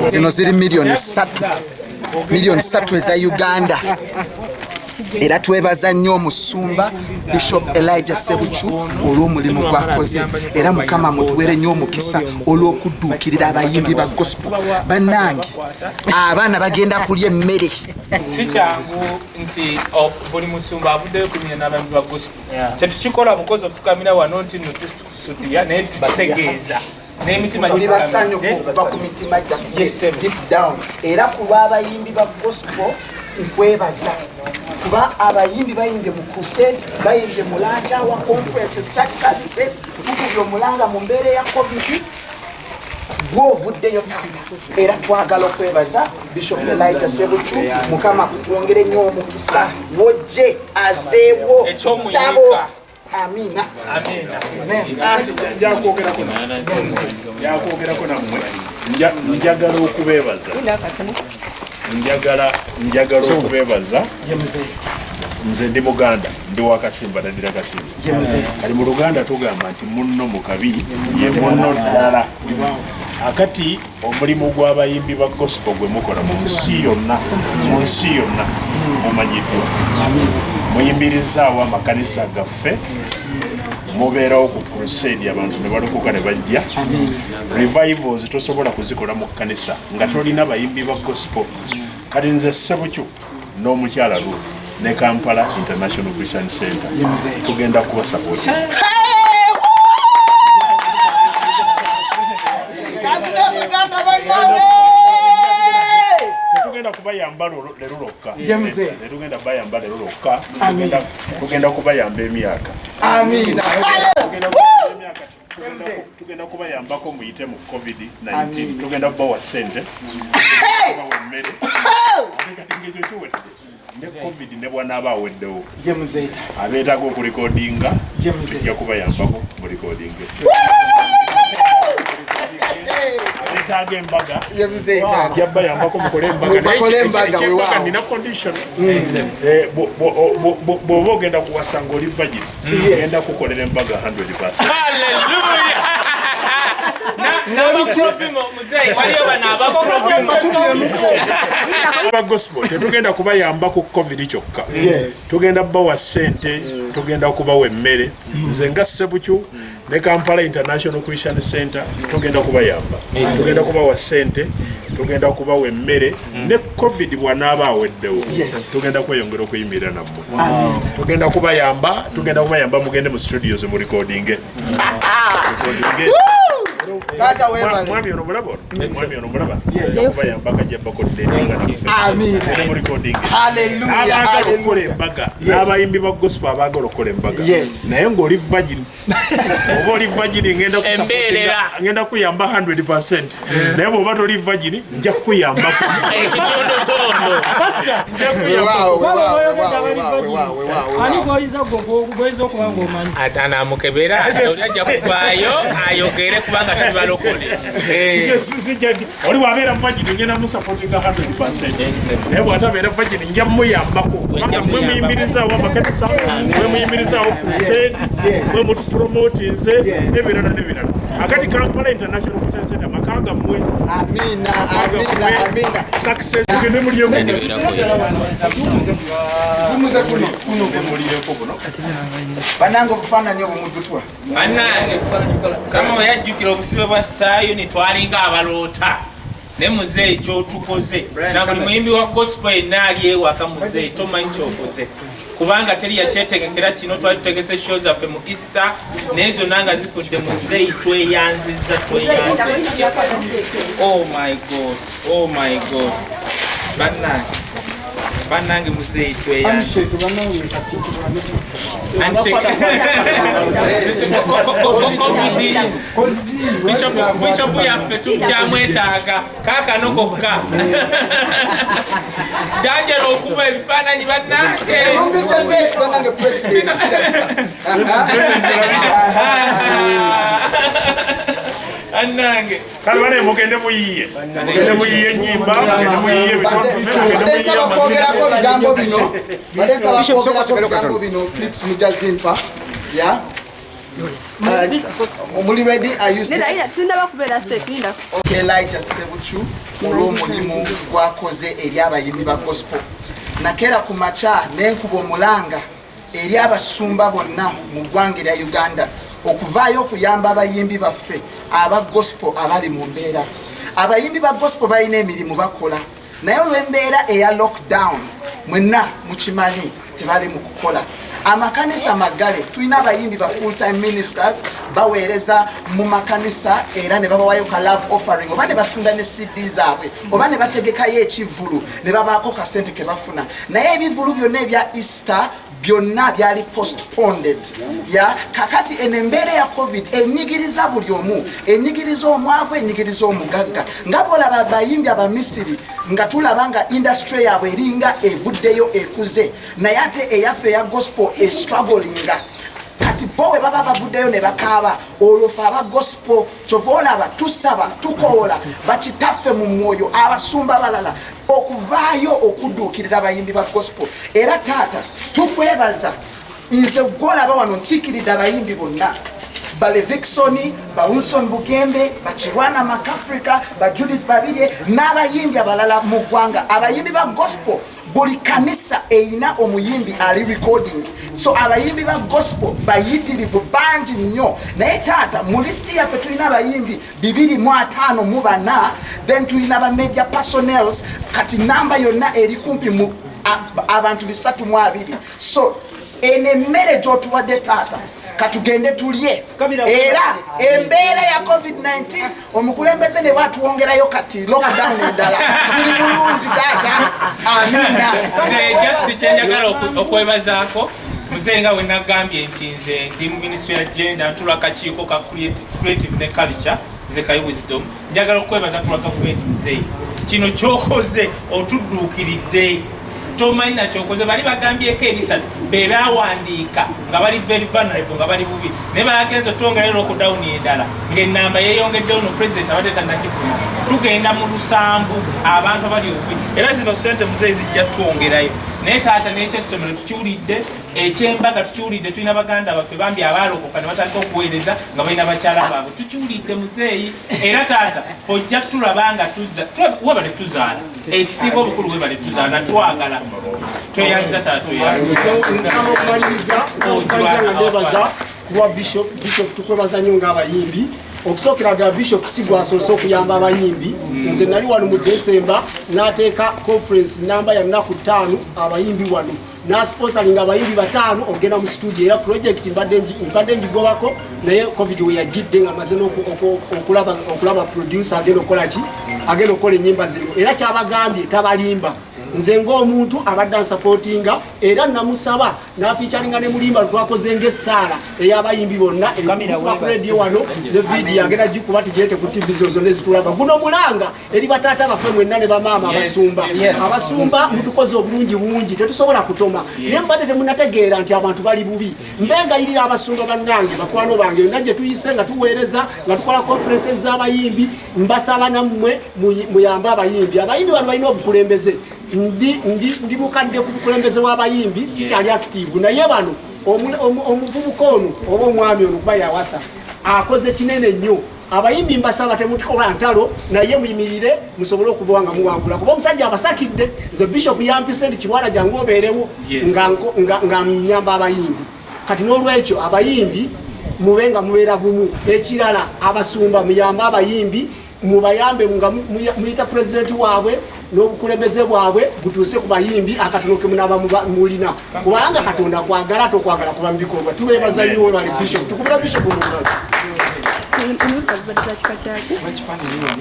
zino ziri miliyoni 3 eza Uganda. Era twebaza nnyo omusumba Bishop Elijah Sebuchu olw'omulimu gwakoze, era Mukama mutuwere nnyo omukisa olw'okudduukirira abayimbi ba gospel. Bannange abaana bagenda kulya emmere. Si kyangu nti buli musumba avuddeyo kumenya n'abayimbi ba gospel. Tetukikola bukozi ofukamira wano nti nutusuddiya naye tutegeeza n'emitima basanyufu okuva ku mitima gyaffe deep down. Era ku lw'abayimbi ba gospel nkwebaza kuba abayimbi bayimbye mu crusade, bayimbye mu lunch hour conferences, church services, tukubye omulanga mu mbeera ya covid gwovuddeyo. Era twagala okwebaza Bishop Elijah Sebuchu, Mukama kutwongere nnyo omukisa, wojje azeewo tabo. Amina. Yakwogerako nammwe njagala okubeebaza. Njagala okubeebaza. Nze ndi Muganda, ndi wa Kasimba, naddira Kasimba. Kali mu Luganda tugamba nti munno mu kabi ye munno ddala. Akati omulimu gw'abayimbi ba gospel gwe mukola mu nsi yonna mumanyiddwa. Muyimbirizaawo amakanisa gaffe, mubeerawo ku crusade, abantu ne balokoka ne bajja. Revivals tosobola kuzikola mu kanisa nga tolina bayimbi ba gospel. Kati nze Sebuchu n'omukyala Ruth ne Kampala International Christian Center tugenda kuba support. Tetugenda kubayamba leero lwokka. Tetugenda bayamba leero lwokka. Tugenda kubayamba emyaka. Amina. Tugenda kubayambako muyite mu COVID-19. Tugenda kubawa ssente. Mmere. Ne COVID ne bw'anaaba aweddewo. Abeetaaga okulikodinga. Tujja kubayambako mu likodinga. Abeetaaga embaga. Jabba yambako mukole embaga. Nina condition. Bw'oba ogenda kuwasa ng'oli vagin, ogenda kukolera embaga 100%. Hallelujah! Aba gospel tetugenda kubayamba ku covid kyokka. Tugenda bawa ssente, tugenda kubawa emmere. Nze nga Sebuchu ne Kampala International Christian Center tugenda kubayamba. Tugenda kubawa ssente, tugenda kubawa emmere. Ne covid bw'anaaba aweddewo tugenda kweyongera okuyimirira nammwe. Tugenda kubayamba mugende mu studios mu recording. Mwami ono mulaba? Mwami ono mulaba? Kubayamba kajjaba coordinating na recording. Hallelujah. Abaagala okukola embaga n'abayimbi ba gospel abaagala okukola embaga. Naye ng'oli virgin. Oba oli virgin ngenda kuyamba 100%. Naye bw'oba toli virgin nja kukuyamba ekitondotondo. Atanamukebera oli ajja kuvaayo ayogere kubanga tuli balokole. Oli bw'abeera virgin ngenda musapotinga 100%. Naye bw'atabeera virgin nja muyambako. Mwe muyimbirizaawo amakanisa, mwe muyimbirizaawo crusade, mwe mutupromotinze n'ebirala n'ebirala. Akati Kampala International Christian Center makanga mwe. Amina. Success tugende muliyeko. Banange okufaananya obumudutwa. Bannange kama weyajjukira obusibe bwa Sayuni twalinga abaloota. Ne muzeeyi ky'otukoze. Na buli muyimbi wa gospel yenna ali ewaka muzeeyi tomanyi ky'okoze. Kubanga teri yakyetegekera kino twali tutegese show zaffe mu Easter n'ezo nanga zifudde muzeeyi tweyanziza. Oh my God. Bannange muzeeyi tweyanziza. Bishop yaffe tukyamwetaaga kaakano kokka. Janjala okuba ebifaananyi bannange. Annange kale bane mugende muyiye ennyimba, mugende muyiye bigambo bino clips mujazimpa Omuli ready? Are you set? Okay, Elijah Sebuchu olw'omulimu gwakoze eri abayimbi ba gospel. Nakera ku macha n'enkuba omulanga eri abasumba bonna mu ggwanga erya Uganda okuvaayo okuyamba abayimbi baffe aba gospel abali mu mbeera. Abayimbi ba gospel balina emirimu bakola naye olw'embeera eya lockdown mwenna mukimanyi tebali mu kukola. Amakanisa magale tulina abayimbi ba full time ministers baweereza mu makanisa era ne babawayo ka love offering oba ne batunda ne CD zaabwe oba ne bategekayo ekivulu ne babaako ka sente ke bafuna naye ebivulu byonna ebya Easter byonna byali postponed ya kakati enembeere ya covid enyigiriza buli omu enyigiriza omwavu enyigiriza omugagga nga bolaba bayimbi abamisiri nga tulaba nga industry yaabwe eringa evuddeyo ekuze naye ate eyaffe ya gospel strugglinga kati bowe baba bavuddeyo ne bakaaba olwofa aba gospel kyova olaba tusaba tukoola bakitaffe mu mwoyo abasumba balala okuvaayo okudduukirira abayimbi ba gospel era taata tukwebaza nze gwolaba wano nkiikiridde abayimbi bonna ba Leviksoni, ba Wilson Bugembe, ba Chirwana Makafrika, ba Judith Babirye n'abayimbi abalala mu ggwanga abayimbi ba gospel buli kanisa eina omuyimbi ali recording so abayimbi ba gospel bayitirivu bangi nnyo naye taata mu listi yaffe tulina abayimbi 205 mu bana then tulina ba media personnels kati namba yonna eri kumpi mu abantu 320 so enemmere gy'otuwadde taata katugende tulye era embeera ya covid-19 omukulembeze ne batuwongerayo kati lockdown endala tuli bulungi taata amina just kyenjagala okwebazaako muzeeyi nga wenagambye nti nze ndi mu ministry ya gender ntula akakiiko ka creative ne culture nze kayo wisdom njagala okwebaza ku gavumenti muzeeyi kino kyokoze otudduukiridde tomanyi nakyokoze bali bagambyeko ebisatu bebawandiika nga bali very vulnerable nga bali bubi naye bagenza otwongerayo lockdown endala ng'ennamba yeeyongeddewo no president abadde tannakifuna tugenda mu 7 abantu abali obubi era zino sente muzeeyi zijja twongerayo naye taata n'ekyessomero tukiwulidde ekyembaga tukiwulidde tulina baganda baffe bambi abaalokoka ne batandika okuweereza nga balina bakyala baabwe tukiwulidde muzeeyi era taata ojja tulaba nga webale tuzaala ekisinga obukulu webale tuzaala twagala tweyanziza taata okumaliriza nga nebaza kuba bishop tukwebaza nnyo ng'abayimbi okusookera ddala bishop sigwasoose okuyamba abayimbi nze nali wano mu December n'ateeka conference namba ya nnaku 5 abayimbi wano n'asponsoringa abayimbi 5 okugenda mu studio era project mbadde njigobako naye covid we yagidde nga maze okulaba producer agenda okukolaki agenda okukola ennyimba zino era kyabagambye tabalimba nze ng'omuntu abadde ansupportinga era namusaba n'afiicaringa ne mulimba twakoze ng'essaala ey'abayimbi bonna ku radio wano ne vidiyo agenda gikuba tugirete ku TV zozo nezitulaga guno mulanga eri bataata baffe mwenna ne bamaama abasumba mutukoze obulungi bungi tetusobola kutoma naye mbadde temunategeera nti abantu bali bubi mbengayirira abasumba bannange bakwano bange yonna gye tuyise nga tuweereza nga tukola conferences z'abayimbi mbasaba nammwe muyambe abayimbi bano balina obukulembeze ndi mukadde ku bukulembeze w'abayimbi sikyali active naye bano omuvubuka ono oba omwami ono kuba yawasa akoze kinene nnyo abayimbi mbasaba temutukola ntalo naye muyimirire musobole okuba nga muwangula kuba omusajja abasakidde nze bishop yampise ndi kiwala jangu obeerewo nga mnyamba abayimbi kati n'olwekyo abayimbi mubenga mubeera bumu ekirala abasumba muyamba abayimbi mubayambe nga muyita president waabwe n'obukulembeze bwabwe butuuse ku bayimbi akatono ke munaba mulina kubanga katonda kwagala tokwagala kuba mu bikolwa tubeebaza nnyo bali bishop tukubira bishop mu